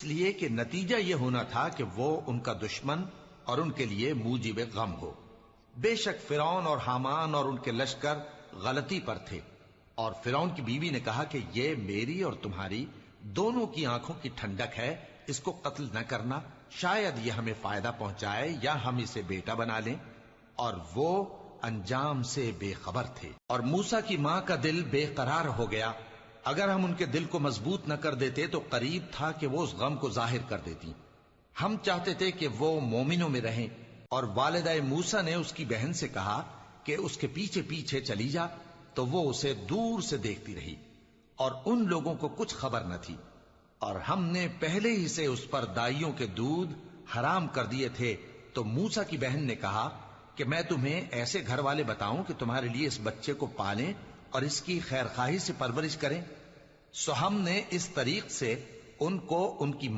لیے کہ نتیجہ یہ ہونا تھا کہ وہ ان کا دشمن اور ان کے لیے موجب غم ہو۔ بے شک فرعون اور حامان اور ان کے لشکر غلطی پر تھے، اور فرعون کی بیوی نے کہا کہ یہ میری اور تمہاری دونوں کی آنکھوں کی ٹھنڈک ہے، اس کو قتل نہ کرنا، شاید یہ ہمیں فائدہ پہنچائے یا ہم اسے بیٹا بنا لیں، اور وہ انجام سے بے خبر تھے۔ اور موسیٰ کی ماں کا دل بے قرار ہو گیا، اگر ہم ان کے دل کو مضبوط نہ کر دیتے تو قریب تھا کہ وہ اس غم کو ظاہر کر دیتی۔ ہم چاہتے تھے کہ وہ مومنوں میں رہیں، اور والدہ موسیٰ نے اس کی بہن سے کہا کہ اس کے پیچھے پیچھے چلی جا، تو وہ اسے دور سے دیکھتی رہی، اور ان لوگوں کو کچھ خبر نہ تھی، اور ہم نے پہلے ہی سے اس پر دائیوں کے دودھ حرام کر دیے تھے۔ تو موسیٰ کی بہن نے کہا کہ میں تمہیں ایسے گھر والے بتاؤں کہ تمہارے لیے اس بچے کو پالیں اور اس کی خیر خواہی سے پرورش کریں۔ سو ہم نے اس طریق سے ان کو ان کی